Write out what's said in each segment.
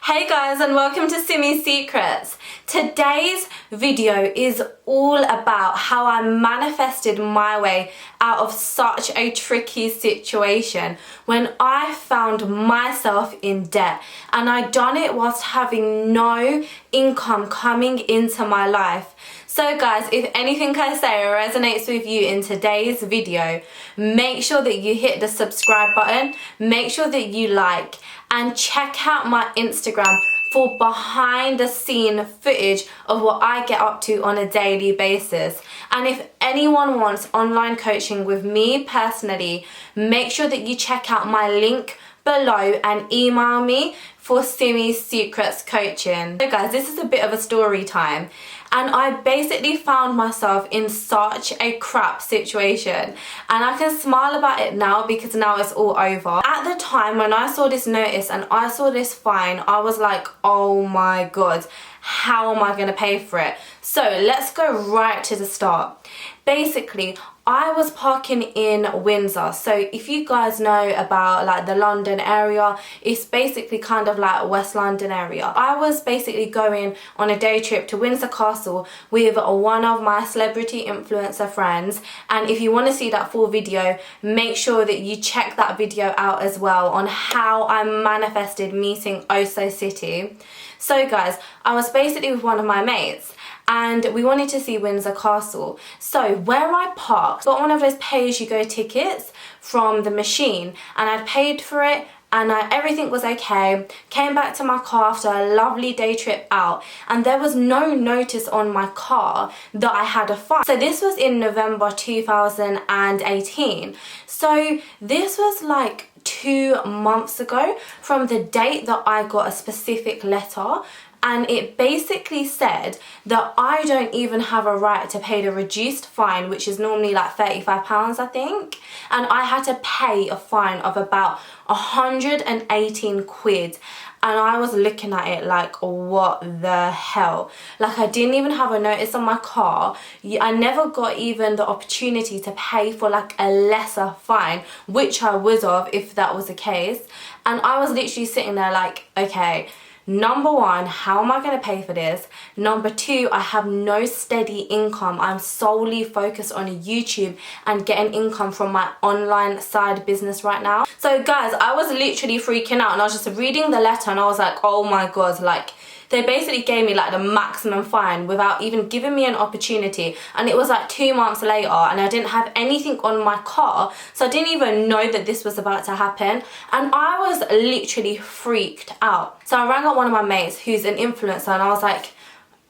Hey guys, and welcome to Simmyssecrets. Today's video is all about how I manifested my way out of such a tricky situation when I found myself in debt, and I done it whilst having no income coming into my life. So guys, if anything I say resonates with you in today's video, make sure that you hit the subscribe button, make sure that you like, and check out my Instagram for behind the scene footage of what I get up to on a daily basis. And if anyone wants online coaching with me personally, make sure that you check out my link below and email me for Simmyssecrets coaching. So guys, this is a bit of a story time, and I basically found myself in such a crap situation, and I can smile about it now because now it's all over. At the time when I saw this notice and I saw this fine, I was like, oh my god, how am I going to pay for it? So let's go right to the start. Basically, I was parking in Windsor. So if you guys know about like the London area, it's basically kind of like West London area. I was basically going on a day trip to Windsor Castle with one of my celebrity influencer friends, and if you want to see that full video, make sure that you check that video out as well on how I manifested meeting Oso City. So guys, I was basically with one of my mates, and we wanted to see Windsor Castle. So where I parked, got one of those pay-as-you-go tickets from the machine, and I'd paid for it, and everything was okay. Came back to my car after a lovely day trip out, and there was no notice on my car that I had a fine. So this was in November 2018. So this was like 2 months ago from the date that I got a specific letter, and it basically said that I don't even have a right to pay the reduced fine, which is normally like £35 I think, and I had to pay a fine of about 118 quid. And I was looking at it like, what the hell? Like, I didn't even have a notice on my car. I never got even the opportunity to pay for like a lesser fine, which I would have if that was the case. And I was literally sitting there like, okay, number one, how am I going to pay for this? Number two, I have no steady income. I'm solely focused on YouTube and getting income from my online side business right now. So guys, I was literally freaking out, and I was just reading the letter and I was like, oh my god, like they basically gave me like the maximum fine without even giving me an opportunity. And it was like 2 months later, and I didn't have anything on my car, so I didn't even know that this was about to happen, and I was literally freaked out. So I rang up one of my mates who's an influencer, and I was like,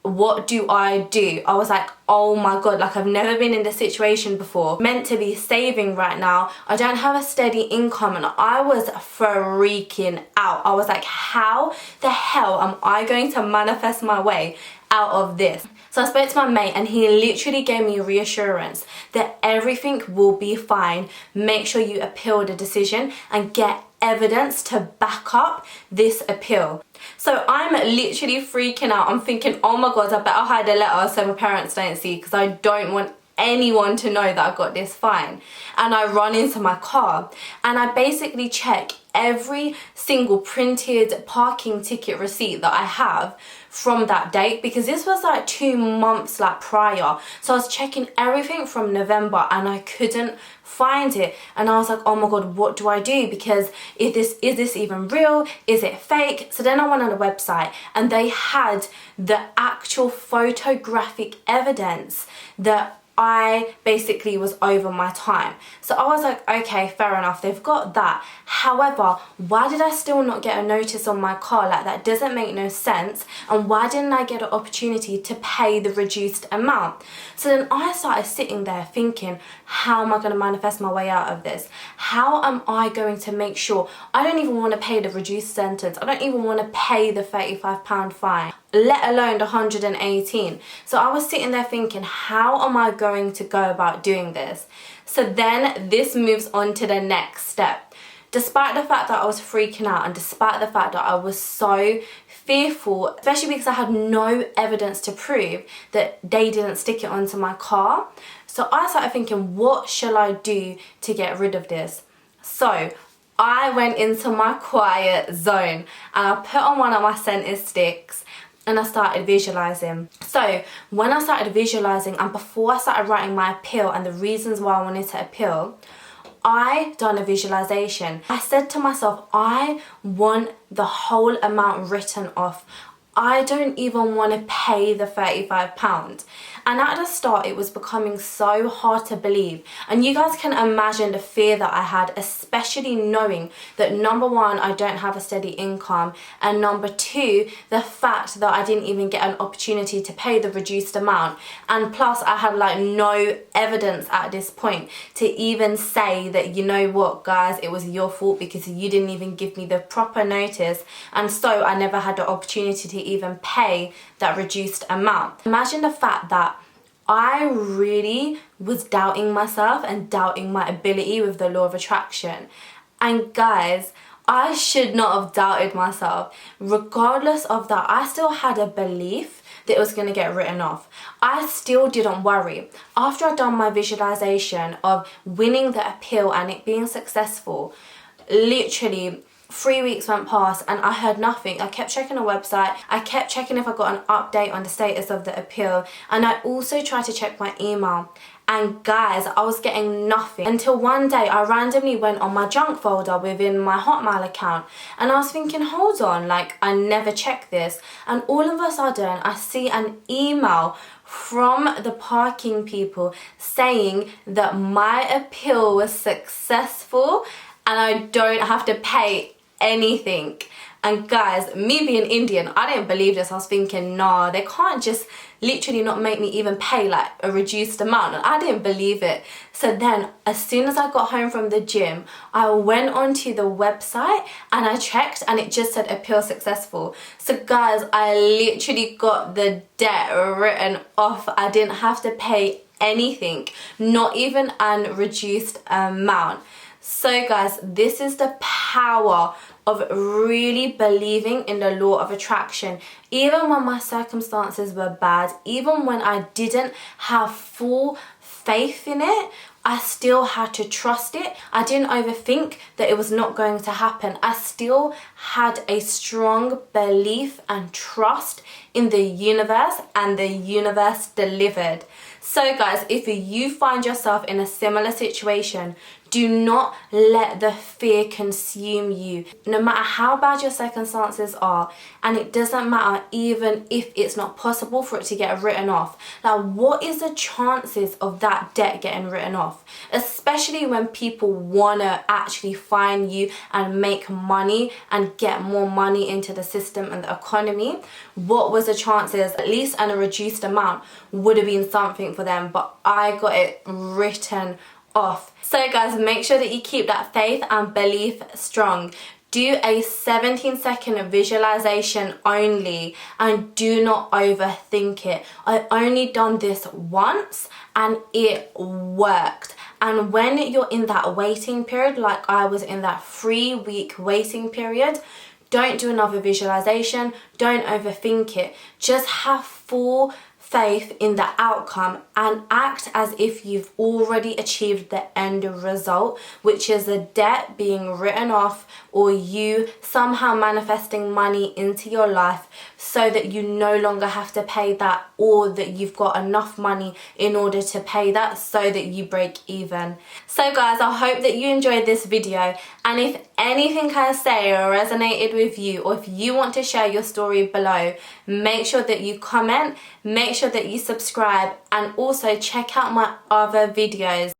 what do I do? I was like, oh my god, like I've never been in this situation before. Meant to be saving right now, I don't have a steady income, and I was freaking out. I was like, how the hell am I going to manifest my way out of this? So I spoke to my mate, and he literally gave me reassurance that everything will be fine. Make sure you appeal the decision and get evidence to back up this appeal. So I'm literally freaking out. I'm thinking, oh my god, I better hide a letter so my parents don't see, because I don't want anyone to know that I got this fine. And I run into my car, and I basically check every single printed parking ticket receipt that I have from that date, because this was like 2 months like prior. So I was checking everything from November, and I couldn't find it, and I was like, oh my god, what do I do? Because is this even real? Is it fake? So then I went on the website, and they had the actual photographic evidence that I basically was over my time. So I was like, okay, fair enough, they've got that. However, why did I still not get a notice on my car? Like, that doesn't make no sense. And why didn't I get an opportunity to pay the reduced amount? So then I started sitting there thinking, how am I going to manifest my way out of this? How am I going to make sure I don't even want to pay the reduced sentence? I don't even want to pay the £35 fine, let alone the 118. So I was sitting there thinking, how am I going to go about doing this? So then this moves on to the next step. Despite the fact that I was freaking out, and despite the fact that I was so fearful, especially because I had no evidence to prove that they didn't stick it onto my car, so I started thinking, what shall I do to get rid of this? So I went into my quiet zone and I put on one of my scented sticks and I started visualizing. So when I started visualizing and before I started writing my appeal and the reasons why I wanted to appeal, I done a visualization. I said to myself, I want the whole amount written off. I don't even want to pay the £35. And at the start, it was becoming so hard to believe. And you guys can imagine the fear that I had, especially knowing that number one, I don't have a steady income. And number two, the fact that I didn't even get an opportunity to pay the reduced amount. And plus I had like no evidence at this point to even say that, you know what guys, it was your fault because you didn't even give me the proper notice. And so I never had the opportunity to even pay that reduced amount. Imagine the fact that I really was doubting myself and doubting my ability with the law of attraction. And guys, I should not have doubted myself. Regardless of that, I still had a belief that it was going to get written off. I still didn't worry. After I'd done my visualization of winning the appeal and it being successful, literally 3 weeks went past and I heard nothing. I kept checking the website. I kept checking if I got an update on the status of the appeal. And I also tried to check my email. And guys, I was getting nothing until one day I randomly went on my junk folder within my Hotmail account. And I was thinking, hold on, like I never checked this. And all of a sudden I see an email from the parking people saying that my appeal was successful and I don't have to pay anything. And guys, me being Indian, I didn't believe this. I was thinking, nah, they can't just literally not make me even pay like a reduced amount. And I didn't believe it. So then as soon as I got home from the gym, I went onto the website and I checked and it just said appeal successful. So guys, I literally got the debt written off. I didn't have to pay anything, not even a reduced amount. So guys, this is the power of really believing in the law of attraction. Even when my circumstances were bad, even when I didn't have full faith in it, I still had to trust it. I didn't overthink that it was not going to happen. I still had a strong belief and trust in the universe, and the universe delivered. So guys, if you find yourself in a similar situation, do not let the fear consume you. No matter how bad your circumstances are, and it doesn't matter even if it's not possible for it to get written off. Now, what is the chances of that debt getting written off? Especially when people want to actually find you and make money and get more money into the system and the economy. What was the chances? At least and a reduced amount would have been something for them, but I got it written off. So guys, make sure that you keep that faith and belief strong. Do a 17-second visualization only and do not overthink it. I only done this once and it worked. And when you're in that waiting period, like I was in that 3-week waiting period, don't do another visualization. Don't overthink it. Just have full faith in the outcome and act as if you've already achieved the end result, which is a debt being written off or you somehow manifesting money into your life so that you no longer have to pay that, or that you've got enough money in order to pay that so that you break even. So guys, I hope that you enjoyed this video, and if anything I say resonated with you, or if you want to share your story below, make sure that you comment, make sure that you subscribe, and also check out my other videos.